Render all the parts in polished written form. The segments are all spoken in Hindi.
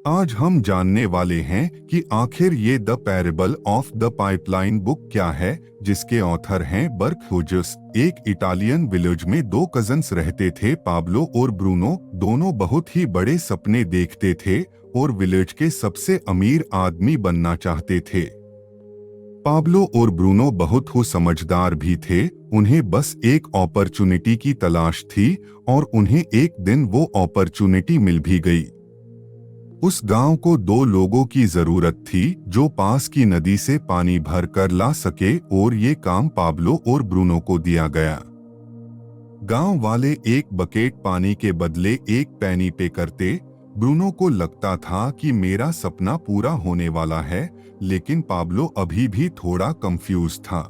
आज हम जानने वाले हैं कि आखिर ये the parable of the pipeline book क्या है, जिसके ऑथर हैं बर्क ह्यूजेस। एक इटालियन विलेज में दो कजन्स रहते थे, पाब्लो और ब्रूनो। दोनों बहुत ही बड़े सपने देखते थे और विलेज के सबसे अमीर आदमी बनना चाहते थे। पाब्लो और ब्रूनो बहुत ही समझदार भी थे। उन्हें बस एक अपॉर्चुनिटी की तलाश थी और उन्हें एक दिन वो अपॉर्चुनिटी मिल भी गई। उस गांव को दो लोगों की जरूरत थी जो पास की नदी से पानी भर कर ला सके, और ये काम पाब्लो और ब्रूनो को दिया गया। गांव वाले एक बकेट पानी के बदले एक पैनी पे करते। ब्रूनो को लगता था कि मेरा सपना पूरा होने वाला है, लेकिन पाब्लो अभी भी थोड़ा कंफ्यूज था।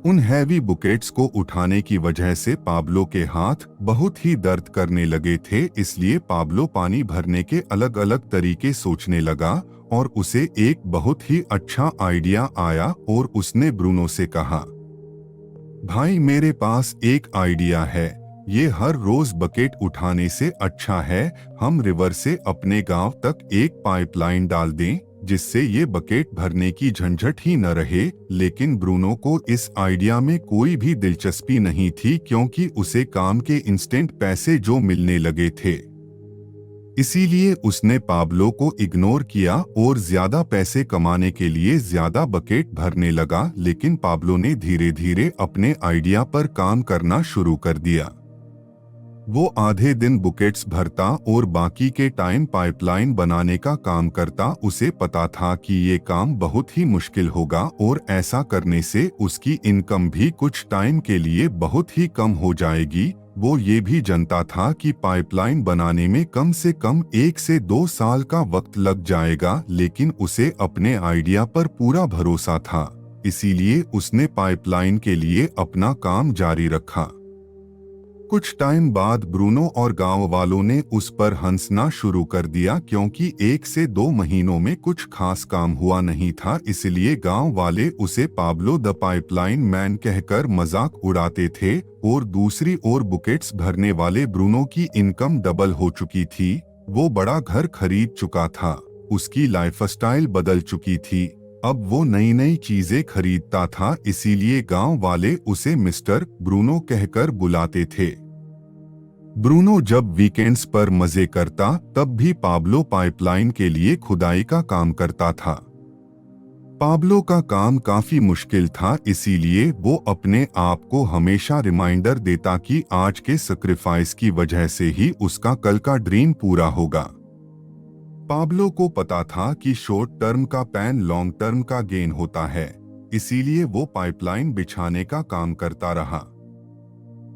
उन हैवी बुकेट्स को उठाने की वजह से पाब्लो के हाथ बहुत ही दर्द करने लगे थे, इसलिए पाब्लो पानी भरने के अलग अलग तरीके सोचने लगा और उसे एक बहुत ही अच्छा आइडिया आया और उसने ब्रूनो से कहा, भाई मेरे पास एक आइडिया है। ये हर रोज बकेट उठाने से अच्छा है हम रिवर से अपने गांव तक एक पाइपलाइन डाल दें, जिससे ये बकेट भरने की झंझट ही न रहे। लेकिन ब्रूनो को इस आइडिया में कोई भी दिलचस्पी नहीं थी, क्योंकि उसे काम के इंस्टेंट पैसे जो मिलने लगे थे। इसीलिए उसने पाब्लो को इग्नोर किया और ज्यादा पैसे कमाने के लिए ज्यादा बकेट भरने लगा। लेकिन पाब्लो ने धीरे धीरे अपने आइडिया पर काम करना शुरू कर दिया। वो आधे दिन बुकेट्स भरता और बाकी के टाइम पाइपलाइन बनाने का काम करता। उसे पता था कि ये काम बहुत ही मुश्किल होगा और ऐसा करने से उसकी इनकम भी कुछ टाइम के लिए बहुत ही कम हो जाएगी। वो ये भी जानता था कि पाइपलाइन बनाने में कम से कम 1 से 2 साल का वक्त लग जाएगा, लेकिन उसे अपने आइडिया पर पूरा भरोसा था। इसीलिए उसने पाइपलाइन के लिए अपना काम जारी रखा। कुछ टाइम बाद ब्रूनो और गांव वालों ने उस पर हंसना शुरू कर दिया, क्योंकि 1 से 2 महीनों में कुछ खास काम हुआ नहीं था। इसलिए गांव वाले उसे पाब्लो द पाइपलाइन मैन कहकर मजाक उड़ाते थे। और दूसरी ओर बुकेट्स भरने वाले ब्रूनो की इनकम डबल हो चुकी थी। वो बड़ा घर खरीद चुका था, उसकी लाइफस्टाइल बदल चुकी थी। अब वो नई नई चीजें खरीदता था, इसीलिए गांव वाले उसे मिस्टर ब्रूनो कहकर बुलाते थे। ब्रूनो जब वीकेंड्स पर मजे करता, तब भी पाब्लो पाइपलाइन के लिए खुदाई का काम करता था। पाब्लो का काम काफी मुश्किल था, इसीलिए वो अपने आप को हमेशा रिमाइंडर देता कि आज के सैक्रिफाइस की वजह से ही उसका कल का ड्रीम पूरा होगा। पाब्लो को पता था कि शॉर्ट टर्म का पैन लॉन्ग टर्म का गेन होता है, इसीलिए वो पाइपलाइन बिछाने का काम करता रहा।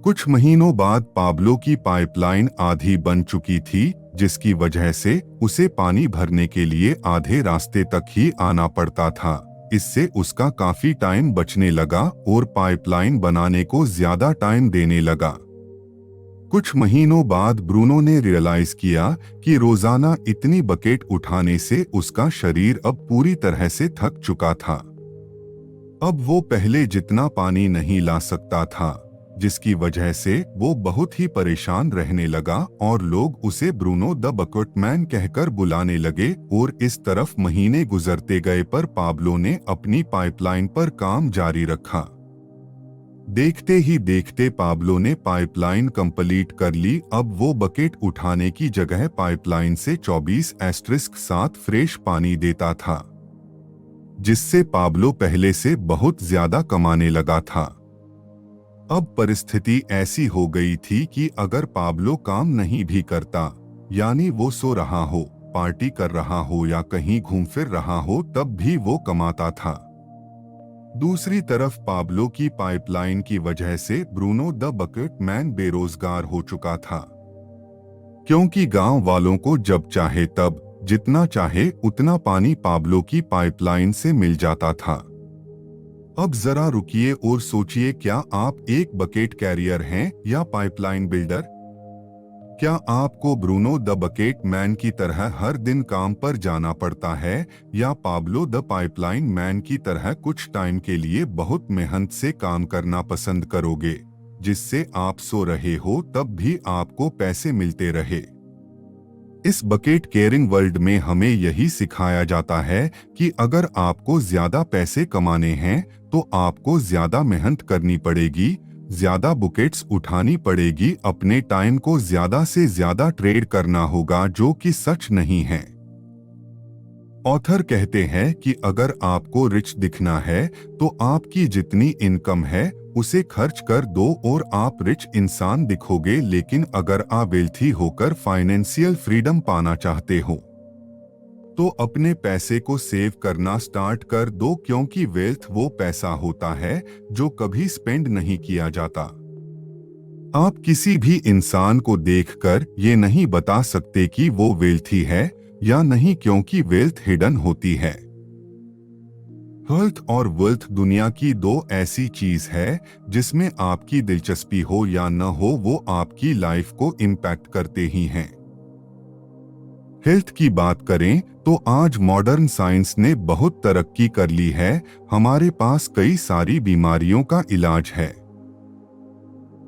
कुछ महीनों बाद पाब्लो की पाइपलाइन आधी बन चुकी थी, जिसकी वजह से उसे पानी भरने के लिए आधे रास्ते तक ही आना पड़ता था। इससे उसका काफी टाइम बचने लगा और पाइपलाइन बनाने को ज्यादा टाइम देने लगा। कुछ महीनों बाद ब्रूनो ने रियलाइज किया कि रोजाना इतनी बकेट उठाने से उसका शरीर अब पूरी तरह से थक चुका था। अब वो पहले जितना पानी नहीं ला सकता था, जिसकी वजह से वो बहुत ही परेशान रहने लगा और लोग उसे ब्रूनो द बकेट मैन कहकर बुलाने लगे। और इस तरफ महीने गुजरते गए, पर पाब्लो ने अपनी पाइपलाइन पर काम जारी रखा। देखते ही देखते पाब्लो ने पाइपलाइन कंप्लीट कर ली। अब वो बकेट उठाने की जगह पाइपलाइन से 24/7 फ्रेश पानी देता था, जिससे पाब्लो पहले से बहुत ज्यादा कमाने लगा था। अब परिस्थिति ऐसी हो गई थी कि अगर पाब्लो काम नहीं भी करता, यानी वो सो रहा हो, पार्टी कर रहा हो या कहीं घूम फिर रहा हो, तब भी वो कमाता था। दूसरी तरफ पाब्लो की पाइपलाइन की वजह से ब्रूनो द बकेट मैन बेरोजगार हो चुका था, क्योंकि गांव वालों को जब चाहे तब जितना चाहे उतना पानी पाब्लो की पाइपलाइन से मिल जाता था। अब जरा रुकिए और सोचिए, क्या आप एक बकेट कैरियर हैं या पाइपलाइन बिल्डर? क्या आपको ब्रूनो द बकेट मैन की तरह हर दिन काम पर जाना पड़ता है, या पाब्लो द पाइपलाइन मैन की तरह कुछ टाइम के लिए बहुत मेहनत से काम करना पसंद करोगे, जिससे आप सो रहे हो तब भी आपको पैसे मिलते रहे? इस बकेट केयरिंग वर्ल्ड में हमें यही सिखाया जाता है कि अगर आपको ज्यादा पैसे कमाने हैं तो आपको ज्यादा मेहनत करनी पड़ेगी, ज्यादा बुकेट्स उठानी पड़ेगी, अपने टाइम को ज्यादा से ज्यादा ट्रेड करना होगा, जो कि सच नहीं है। ऑथर कहते हैं कि अगर आपको रिच दिखना है तो आपकी जितनी इनकम है उसे खर्च कर दो और आप रिच इंसान दिखोगे। लेकिन अगर आप वेल्थी होकर फाइनेंशियल फ्रीडम पाना चाहते हो तो अपने पैसे को सेव करना स्टार्ट कर दो, क्योंकि वेल्थ वो पैसा होता है जो कभी स्पेंड नहीं किया जाता। आप किसी भी इंसान को देखकर ये नहीं बता सकते कि वो वेल्थी है या नहीं, क्योंकि वेल्थ हिडन होती है। हेल्थ और वेल्थ दुनिया की दो ऐसी चीज है जिसमें आपकी दिलचस्पी हो या न हो वो आपकी लाइफ को इम्पैक्ट करते ही हैं। हेल्थ की बात करें तो आज मॉडर्न साइंस ने बहुत तरक्की कर ली है। हमारे पास कई सारी बीमारियों का इलाज है।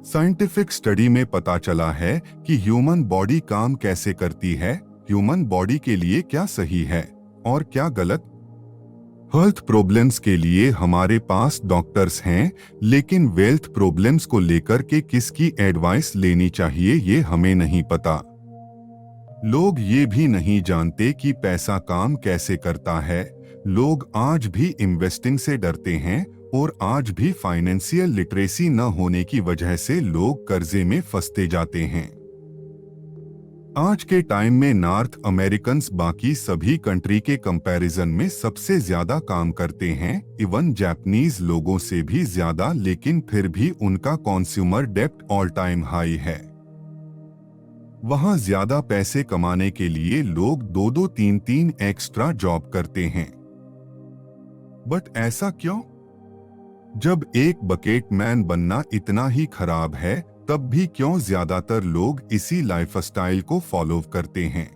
साइंटिफिक स्टडी में पता चला है कि ह्यूमन बॉडी काम कैसे करती है, ह्यूमन बॉडी के लिए क्या सही है और क्या गलत। हेल्थ प्रॉब्लम्स के लिए हमारे पास डॉक्टर्स हैं, लेकिन वेल्थ प्रॉब्लम्स को लेकर के किसकी एडवाइस लेनी चाहिए ये हमें नहीं पता। लोग ये भी नहीं जानते कि पैसा काम कैसे करता है। लोग आज भी इन्वेस्टिंग से डरते हैं और आज भी फाइनेंशियल लिटरेसी न होने की वजह से लोग कर्जे में फंसते जाते हैं। आज के टाइम में नॉर्थ अमेरिकन्स बाकी सभी कंट्री के कंपैरिजन में सबसे ज्यादा काम करते हैं, इवन जापानीज लोगों से भी ज्यादा, लेकिन फिर भी उनका कंज्यूमर डेब्ट ऑल टाइम हाई है। वहां ज्यादा पैसे कमाने के लिए लोग 2-2, 3-3 एक्स्ट्रा जॉब करते हैं। बट ऐसा क्यों? जब एक बकेट मैन बनना इतना ही खराब है, तब भी क्यों ज्यादातर लोग इसी लाइफस्टाइल को फॉलो करते हैं?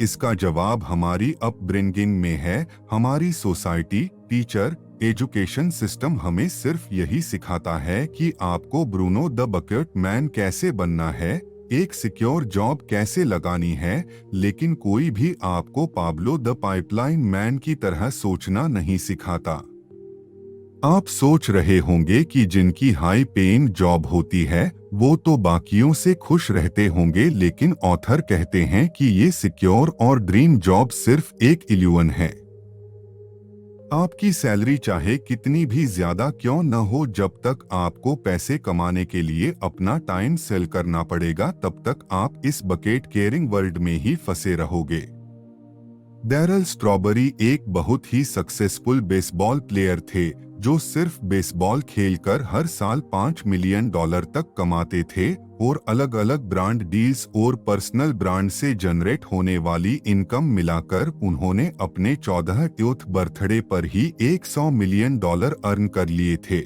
इसका जवाब हमारी अपब्रिंगिंग में है। हमारी सोसाइटी, टीचर, एजुकेशन सिस्टम हमें सिर्फ यही सिखाता है कि आपको ब्रूनो द बकेट मैन कैसे बनना है, एक सिक्योर जॉब कैसे लगानी है, लेकिन कोई भी आपको पाब्लो द पाइपलाइन मैन की तरह सोचना नहीं सिखाता। आप सोच रहे होंगे कि जिनकी हाई पेइंग जॉब होती है वो तो बाकियों से खुश रहते होंगे, लेकिन ऑथर कहते हैं कि ये सिक्योर और ड्रीम जॉब सिर्फ एक इल्यूजन है। आपकी सैलरी चाहे कितनी भी ज्यादा क्यों न हो, जब तक आपको पैसे कमाने के लिए अपना टाइम सेल करना पड़ेगा तब तक आप इस बकेट केयरिंग वर्ल्ड में ही फंसे रहोगे। डैरल स्ट्रॉबेरी एक बहुत ही सक्सेसफुल बेसबॉल प्लेयर थे जो सिर्फ बेसबॉल खेलकर हर साल $5 मिलियन तक कमाते थे और अलग अलग ब्रांड डील्स और पर्सनल ब्रांड से जनरेट होने वाली इनकम मिलाकर उन्होंने अपने 14th बर्थडे पर ही $100 मिलियन अर्न कर लिए थे।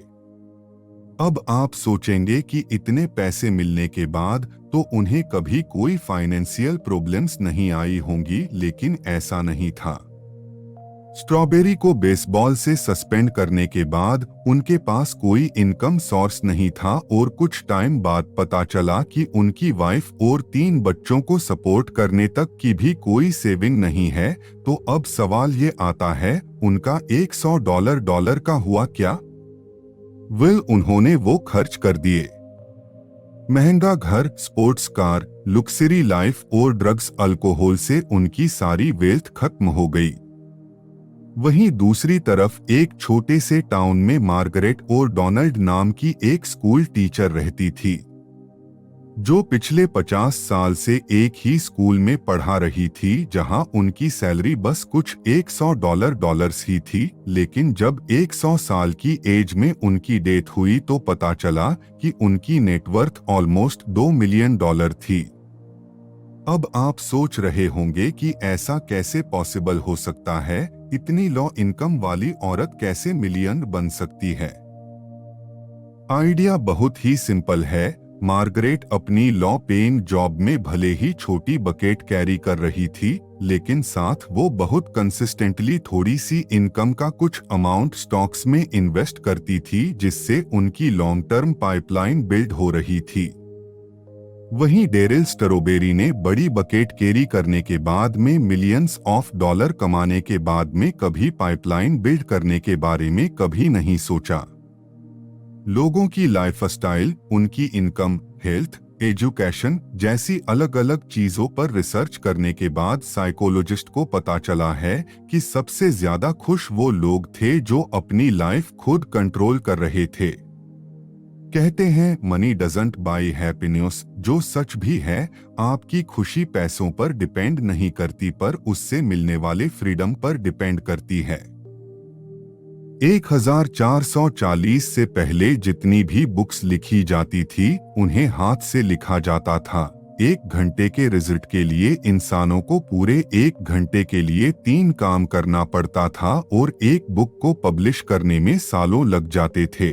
अब आप सोचेंगे कि इतने पैसे मिलने के बाद तो उन्हें कभी कोई फाइनेंशियल प्रॉब्लम्स नहीं आई होंगी, लेकिन ऐसा नहीं था। स्ट्रॉबेरी को बेसबॉल से सस्पेंड करने के बाद उनके पास कोई इनकम सोर्स नहीं था और कुछ टाइम बाद पता चला कि उनकी वाइफ और 3 बच्चों को सपोर्ट करने तक की भी कोई सेविंग नहीं है। तो अब सवाल ये आता है, उनका $100 का हुआ क्या? उन्होंने वो खर्च कर दिए। महंगा घर, स्पोर्ट्स कार, लग्जरी लाइफ और ड्रग्स, अल्कोहल से उनकी सारी वेल्थ खत्म हो गई। वहीं दूसरी तरफ एक छोटे से टाउन में मार्गरेट और डोनाल्ड नाम की एक स्कूल टीचर रहती थी जो पिछले 50 साल से एक ही स्कूल में पढ़ा रही थी, जहां उनकी सैलरी बस कुछ $100 ही थी। लेकिन जब 100 साल की एज में उनकी डेथ हुई तो पता चला कि उनकी नेटवर्थ ऑलमोस्ट $2 मिलियन थी। अब आप सोच रहे होंगे कि ऐसा कैसे पॉसिबल हो सकता है, इतनी लो इनकम वाली औरत कैसे मिलियन बन सकती है? आइडिया बहुत ही सिंपल है। मार्गरेट अपनी लो पेइंग जॉब में भले ही छोटी बकेट कैरी कर रही थी, लेकिन साथ वो बहुत कंसिस्टेंटली थोड़ी सी इनकम का कुछ अमाउंट स्टॉक्स में इन्वेस्ट करती थी, जिससे उनकी लॉन्ग टर्म पाइपलाइन बिल्ड हो रही थी। वहीं डेरिल स्ट्रॉबेरी ने बड़ी बकेट कैरी करने के बाद में मिलियंस ऑफ डॉलर कमाने के बाद में कभी पाइपलाइन बिल्ड करने के बारे में कभी नहीं सोचा। लोगों की लाइफस्टाइल, उनकी इनकम, हेल्थ, एजुकेशन जैसी अलग अलग चीजों पर रिसर्च करने के बाद साइकोलॉजिस्ट को पता चला है कि सबसे ज्यादा खुश वो लोग थे जो अपनी लाइफ खुद कंट्रोल कर रहे थे। कहते हैं मनी डजंट बाय हैप्पीनेस, जो सच भी है। आपकी खुशी पैसों पर डिपेंड नहीं करती पर उससे मिलने वाले फ्रीडम पर डिपेंड करती है। 1440 से पहले जितनी भी बुक्स लिखी जाती थी उन्हें हाथ से लिखा जाता था। 1 घंटे के रिजल्ट के लिए इंसानों को पूरे 1 घंटे के लिए 3 काम करना पड़ता था और एक बुक को पब्लिश करने में सालों लग जाते थे।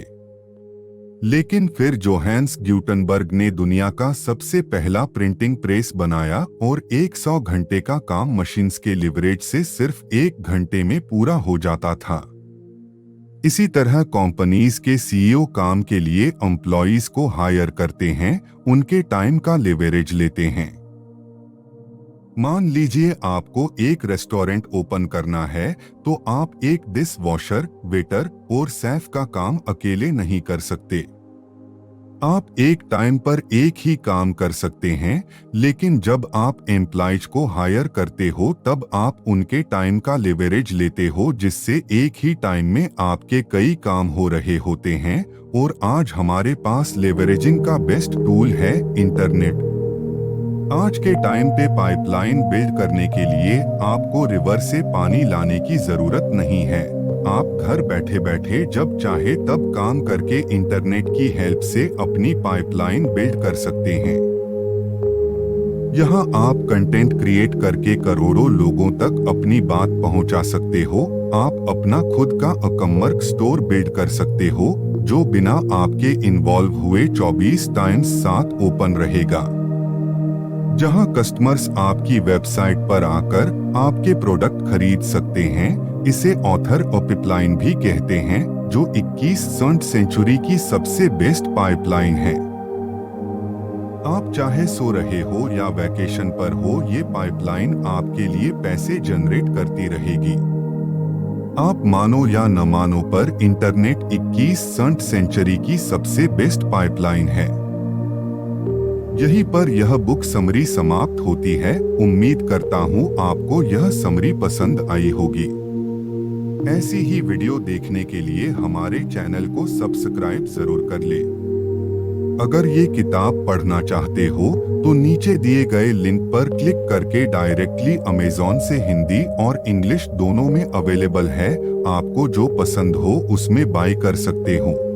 लेकिन फिर जोहान्स ग्यूटेनबर्ग ने दुनिया का सबसे पहला प्रिंटिंग प्रेस बनाया और 100 घंटे का काम मशीन्स के लिवरेज से सिर्फ 1 घंटे में पूरा हो जाता था। इसी तरह कंपनीज के सीईओ काम के लिए एम्प्लॉइज को हायर करते हैं, उनके टाइम का लिवरेज लेते हैं। मान लीजिए आपको एक रेस्टोरेंट ओपन करना है तो आप एक डिश वॉशर, वेटर और शेफ का काम अकेले नहीं कर सकते। आप एक टाइम पर एक ही काम कर सकते हैं, लेकिन जब आप एम्प्लॉइज को हायर करते हो तब आप उनके टाइम का लिवरेज लेते हो, जिससे एक ही टाइम में आपके कई काम हो रहे होते हैं। और आज हमारे पास लेवरेजिंग का बेस्ट टूल है इंटरनेट। आज के टाइम पे पाइपलाइन बिल्ड करने के लिए आपको रिवर से पानी लाने की जरूरत नहीं है। आप घर बैठे बैठे जब चाहे तब काम करके इंटरनेट की हेल्प से अपनी पाइपलाइन बिल्ड कर सकते हैं। यहाँ आप कंटेंट क्रिएट करके करोड़ों लोगों तक अपनी बात पहुँचा सकते हो। आप अपना खुद का ई-कॉमर्स स्टोर बिल्ड कर सकते हो जो बिना आपके इन्वॉल्व हुए 24/7 ओपन रहेगा, जहां कस्टमर्स आपकी वेबसाइट पर आकर आपके प्रोडक्ट खरीद सकते हैं। इसे ऑथर पाइपलाइन भी कहते हैं, जो 21वीं सेंचुरी की सबसे बेस्ट पाइपलाइन है। आप चाहे सो रहे हो या वैकेशन पर हो, ये पाइपलाइन आपके लिए पैसे जनरेट करती रहेगी। आप मानो या न मानो पर इंटरनेट 21वीं सेंचुरी की सबसे बेस्ट पाइपलाइन है। यहीं पर यह बुक समरी समाप्त होती है। उम्मीद करता हूँ आपको यह समरी पसंद आई होगी। ऐसी ही वीडियो देखने के लिए हमारे चैनल को सब्सक्राइब जरूर कर ले। अगर ये किताब पढ़ना चाहते हो तो नीचे दिए गए लिंक पर क्लिक करके डायरेक्टली अमेज़न से हिंदी और इंग्लिश दोनों में अवेलेबल है। आपको जो पसंद हो उसमें बाय कर सकते हो।